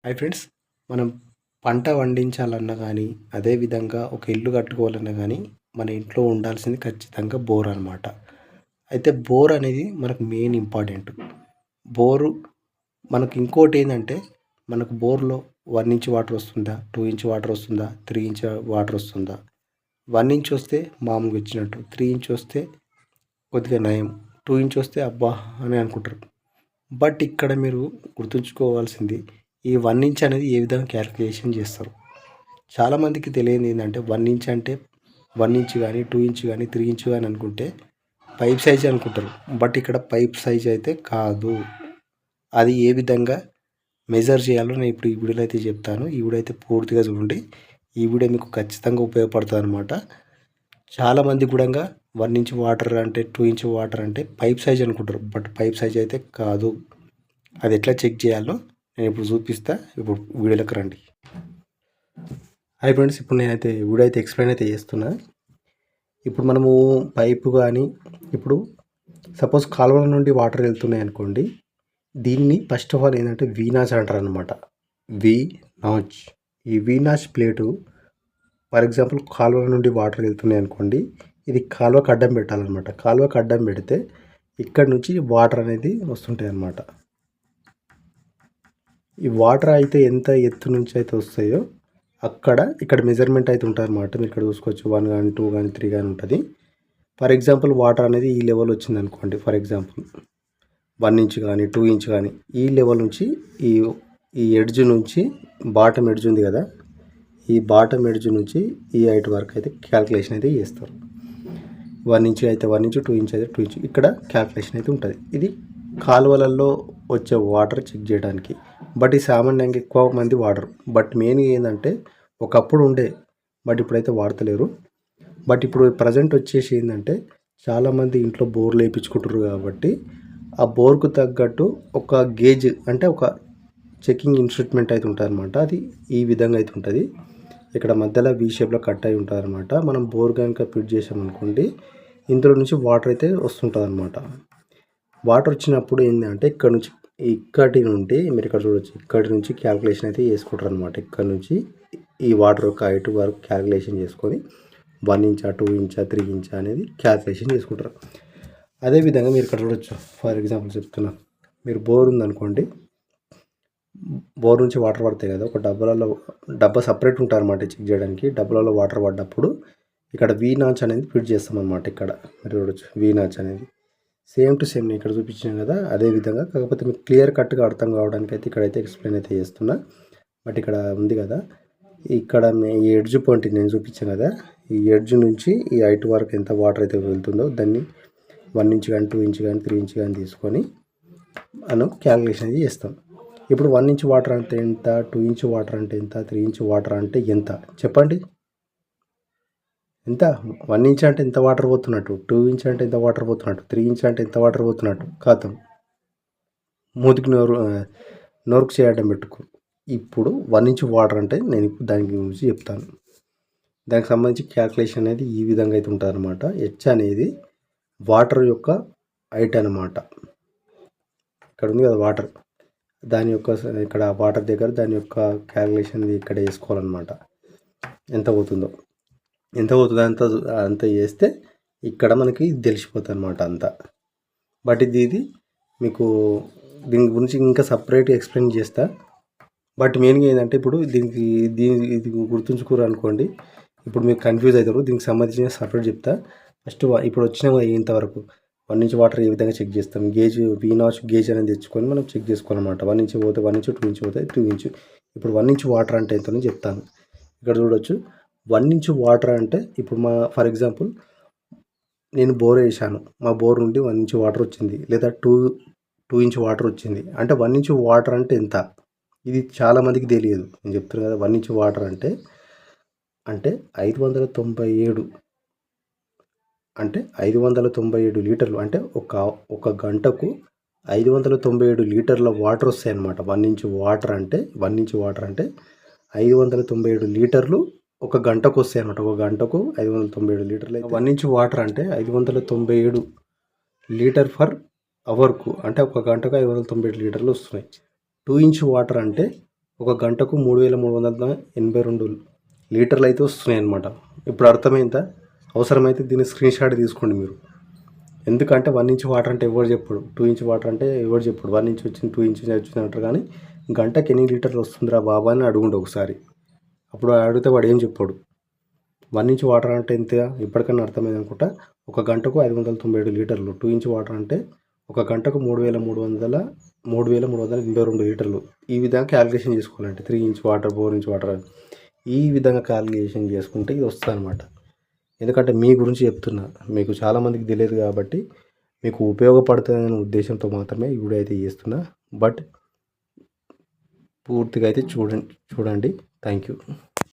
Hi friends, మనం పంట పండించాలన్నా కానీ అదేవిధంగా ఒక ఇల్లు కట్టుకోవాలన్నా కానీ మన ఇంట్లో ఉండాల్సింది ఖచ్చితంగా బోర్ అనమాట. అయితే బోర్ అనేది మనకు మెయిన్ ఇంపార్టెంట్. బోరు మనకు ఇంకోటి ఏంటంటే మనకు బోర్లో 1 ఇంచ్ వాటర్ వస్తుందా, 2 ఇంచ్ వాటర్ వస్తుందా, 3 ఇంచ్ వాటర్ వస్తుందా. 1 ఇంచ్ వస్తే మామూలుగా ఇచ్చినట్టు, 3 ఇంచ్ వస్తే కొద్దిగా నయం, 2 ఇంచ్ వస్తే అబ్బా అని అనుకుంటారు. బట్ ఇక్కడ మీరు గుర్తుంచుకోవాల్సింది ఈ 1 ఇంచ్ అనేది ఏ విధంగా క్యాలిక్యులేషన్ చేస్తారు. చాలామందికి తెలియదు ఏంటంటే 1 ఇంచ్ అంటే 1 ఇంచ్ కానీ 2 ఇంచ్ కానీ 3 ఇంచ్ కానీ అనుకుంటే పైప్ సైజ్ అనుకుంటారు. బట్ ఇక్కడ పైప్ సైజ్ అయితే కాదు. అది ఏ విధంగా మెజర్ చేయాలో నేను ఇప్పుడు ఈ వీడియోలో అయితే చెప్తాను. ఈ వీడియో అయితే పూర్తిగా చూడండి. ఈ వీడియో మీకు ఖచ్చితంగా ఉపయోగపడుతుంది అనమాట. చాలామంది కూడా 1 ఇంచ్ వాటర్ అంటే 2 ఇంచ్ వాటర్ అంటే పైప్ సైజ్ అనుకుంటారు. బట్ పైప్ సైజ్ అయితే కాదు. అది ఎట్లా చెక్ చేయాలో నేను ఇప్పుడు చూపిస్తా. ఇప్పుడు వీడియోలోకి రండి. హాయ్ ఫ్రెండ్స్, ఇప్పుడు నేనైతే వీడియో అయితే ఎక్స్ప్లెయిన్ అయితే చేస్తున్నా. ఇప్పుడు మనము పైపు కానీ ఇప్పుడు సపోజ్ కాలువల నుండి వాటర్ వెళ్తున్నాయి అనుకోండి, దీన్ని ఫస్ట్ ఆఫ్ ఆల్ ఏంటంటే వీనాచ్ అంటారు అనమాట. వీనాచ్. ఈ వీనాచ్ ప్లేటు ఫర్ ఎగ్జాంపుల్ కాలువల నుండి వాటర్ వెళ్తున్నాయి అనుకోండి, ఇది కాలువకు అడ్డం పెట్టాలన్నమాట. కాలువకు అడ్డం పెడితే ఇక్కడ నుంచి వాటర్ అనేది వస్తుంటాయి అన్నమాట. ఈ వాటర్ అయితే ఎంత ఎత్తు నుంచి అయితే వస్తాయో ఇక్కడ మెజర్మెంట్ అయితే ఉంటుంది అన్నమాట. మీరు ఇక్కడ చూసుకోవచ్చు 1 కానీ 2 కానీ 3 కానీ ఉంటుంది. ఫర్ ఎగ్జాంపుల్ వాటర్ అనేది ఈ లెవెల్ వచ్చింది అనుకోండి. ఫర్ ఎగ్జాంపుల్ 1 ఇంచ్ కానీ 2 ఇంచ్ కానీ ఈ లెవెల్ నుంచి ఈ ఎడ్జ్ నుంచి బాటమ్ ఎడ్జ్ ఉంది కదా, ఈ బాటమ్ ఎడ్జ్ నుంచి ఈ హైట్ వరకు అయితే క్యాల్కులేషన్ అయితే చేస్తారు. 1 ఇంచ్ అయితే 1 ఇంచ్, 2 ఇంచ్ అయితే 2 ఇంచ్ ఇక్కడ క్యాల్కులేషన్ అయితే ఉంటుంది. ఇది కాలువలలో వచ్చే వాటర్ చెక్ చేయడానికి. బట్ ఈ సామాన్యంగా ఎక్కువ మంది వాడరు. బట్ మెయిన్గా ఏంటంటే ఒకప్పుడు ఉండే, బట్ ఇప్పుడైతే వాడతలేరు. బట్ ఇప్పుడు ప్రజెంట్ వచ్చేసి ఏంటంటే చాలామంది ఇంట్లో బోర్లు వేయించుకుంటారు కాబట్టి ఆ బోర్కు తగ్గట్టు ఒక గేజ్ అంటే ఒక చెకింగ్ ఇన్స్ట్రుమెంట్ అయితే ఉంటుంది అనమాట. అది ఈ విధంగా అయితే ఉంటుంది. ఇక్కడ మధ్యలో వీ షేప్లో కట్ అయి ఉంటుంది అనమాట. మనం బోర్ కనుక ఫిట్ చేసామనుకోండి, ఇందులో నుంచి వాటర్ అయితే వస్తుంటుంది అనమాట. వాటర్ వచ్చినప్పుడు ఏంటంటే ఇక్కడి నుండి మీరు ఇక్కడ చూడవచ్చు, ఇక్కడి నుంచి క్యాల్కులేషన్ అయితే చేసుకుంటారు అనమాట. ఇక్కడ నుంచి ఈ వాటర్ యొక్క హైట్ వరకు క్యాల్కులేషన్ చేసుకొని 1 ఇంచా 2 ఇంచా 3 ఇంచా అనేది క్యాల్కులేషన్ చేసుకుంటారు. అదేవిధంగా మీరు ఇక్కడ చూడవచ్చు. ఫర్ ఎగ్జాంపుల్ చెప్తున్నా, మీరు బోర్ ఉందనుకోండి, బోర్ నుంచి వాటర్ పడతాయి కదా, ఒక డబ్బా సపరేట్ ఉంటుంది అనమాట చెక్ చేయడానికి. డబ్బాలలో వాటర్ పడ్డప్పుడు ఇక్కడ వీనాచ్ అనేది ఫిట్ చేస్తాం అనమాట. ఇక్కడ మీరు చూడవచ్చు వీనాచ్ అనేది సేమ్ టు సేమ్ నేను ఇక్కడ చూపించాను కదా, అదే విధంగా. కాకపోతే మీకు క్లియర్ కట్గా అర్థం కావడానికి అయితే ఇక్కడైతే ఎక్స్ప్లెయిన్ అయితే చేస్తున్నా. బట్ ఇక్కడ ఉంది కదా, ఇక్కడ ఈ ఎడ్జ్ పాయింట్ నేను చూపించాను కదా, ఈ ఎడ్జ్ నుంచి ఈ హైట్ వరకు ఎంత వాటర్ అయితే వెళ్తుందో దాన్ని 1 ఇంచ్ కానీ 2 ఇంచ్ కానీ 3 ఇంచ్ కానీ తీసుకొని మనం క్యాల్కులేషన్ అయితే చేస్తాం. ఇప్పుడు 1 ఇంచ్ వాటర్ అంటే ఎంత, 2 ఇంచ్ వాటర్ అంటే ఎంత, 3 ఇంచ్ వాటర్ అంటే ఎంత చెప్పండి. ఎంత 1 ఇంచ్ అంటే ఎంత వాటర్ పోతున్నట్టు, 2 ఇంచ్ అంటే ఎంత వాటర్ పోతున్నట్టు, 3 ఇంచ్ అంటే ఎంత వాటర్ పోతున్నట్టు. ఖాతం మూతికి నోరుకు చేయడం పెట్టుకో. ఇప్పుడు 1 ఇంచ్ వాటర్ అంటే నేను ఇప్పుడు దాని గురించి చెప్తాను. దానికి సంబంధించి క్యాల్కులేషన్ అనేది ఈ విధంగా అయితే ఉంటుంది అనమాట. హెచ్ అనేది వాటర్ యొక్క హైట్ అనమాట. ఇక్కడ ఉంది కదా వాటర్, దాని యొక్క ఇక్కడ వాటర్ దగ్గర దాని యొక్క క్యాల్కులేషన్ ఇక్కడ వేసుకోవాలన్నమాట. ఎంత పోతుందో అంత చేస్తే ఇక్కడ మనకి తెలిసిపోతుంది అనమాట అంతా. బట్ ఇది మీకు దీని గురించి ఇంకా సపరేట్గా ఎక్స్ప్లెయిన్ చేస్తా. బట్ మెయిన్గా ఏంటంటే ఇప్పుడు ఇది గుర్తుంచుకోరు అనుకోండి, ఇప్పుడు మీకు కన్ఫ్యూజ్ అవుతారు. దీనికి సంబంధించిన సపరేట్ చెప్తా. ఫస్ట్ ఇప్పుడు వచ్చిన ఇంతవరకు 1 ఇంచ్ వాటర్ ఏ విధంగా చెక్ చేస్తాం, గేజ్ వీనాచ్ గేజ్ అనేది తెచ్చుకొని మనం చెక్ చేసుకోవాలన్నమాట. 1 ఇంచ్ పోతే 1 ఇంచ్, 2 ఇంచ్ పోతే 2 ఇంచ్. ఇప్పుడు 1 ఇంచ్ వాటర్ అంటే ఎంతని చెప్తాను. ఇక్కడ చూడవచ్చు, 1 ఇంచ్ వాటర్ అంటే ఇప్పుడు ఫర్ ఎగ్జాంపుల్ నేను బోర్ వేసాను, మా బోర్ నుండి 1 ఇంచ్ వాటర్ వచ్చింది, లేదా 2 ఇంచ్ వాటర్ వచ్చింది అంటే 1 ఇంచ్ వాటర్ అంటే ఎంత, ఇది చాలామందికి తెలియదు. నేను చెప్తున్నాను కదా, 1 ఇంచ్ వాటర్ అంటే 597 అంటే 597 లీటర్లు అంటే ఒక గంటకు 597 లీటర్ల వాటర్ వస్తాయి అన్నమాట. 1 ఇంచ్ వాటర్ అంటే 597 లీటర్లు ఒక గంటకు వస్తాయి అన్నమాట. ఒక గంటకు 597 లీటర్లు. 1 ఇంచ్ వాటర్ అంటే 597 లీటర్ ఫర్ అవర్కు అంటే ఒక గంటకు 597 లీటర్లు వస్తున్నాయి. 2 ఇంచ్ వాటర్ అంటే ఒక గంటకు 3382 లీటర్లు అయితే వస్తున్నాయి అన్నమాట. ఇప్పుడు అర్థమైందా? అవసరమైతే దీన్ని స్క్రీన్ షాట్ తీసుకోండి మీరు. ఎందుకంటే 1 ఇంచ్ వాటర్ అంటే ఎవరు చెప్పడు, 2 ఇంచ్ వాటర్ అంటే ఎవరు చెప్పడు. 1 ఇంచ్ వచ్చింది, 2 ఇంచ్ వచ్చింది అంటారు, కానీ గంటకి ఎన్ని లీటర్లు వస్తుందిరా బాబా అని అడుగుండు ఒకసారి. అప్పుడు అడిగితే వాడు ఏం చెప్పాడు. 1 ఇంచ్ వాటర్ అంటే ఎంత, ఇప్పటికన్నా అర్థమైంది అనుకుంటా. ఒక గంటకు 597 లీటర్లు. 2 ఇంచ్ వాటర్ అంటే ఒక గంటకు 3382 లీటర్లు. ఈ విధంగా క్యాలిక్యులేషన్ చేసుకోవాలంటే 3 ఇంచ్ వాటర్, 4 ఇంచ్ వాటర్ ఈ విధంగా క్యాలిక్యులేషన్ చేసుకుంటే ఇది వస్తుంది అనమాట. ఎందుకంటే మీ గురించి చెప్తున్నా, మీకు చాలామందికి తెలియదు కాబట్టి మీకు ఉపయోగపడుతుందనే ఉద్దేశంతో మాత్రమే ఈ వీడియో అయితే చేస్తున్నా. బట్ పూర్తిగా అయితే చూడండి. Thank you.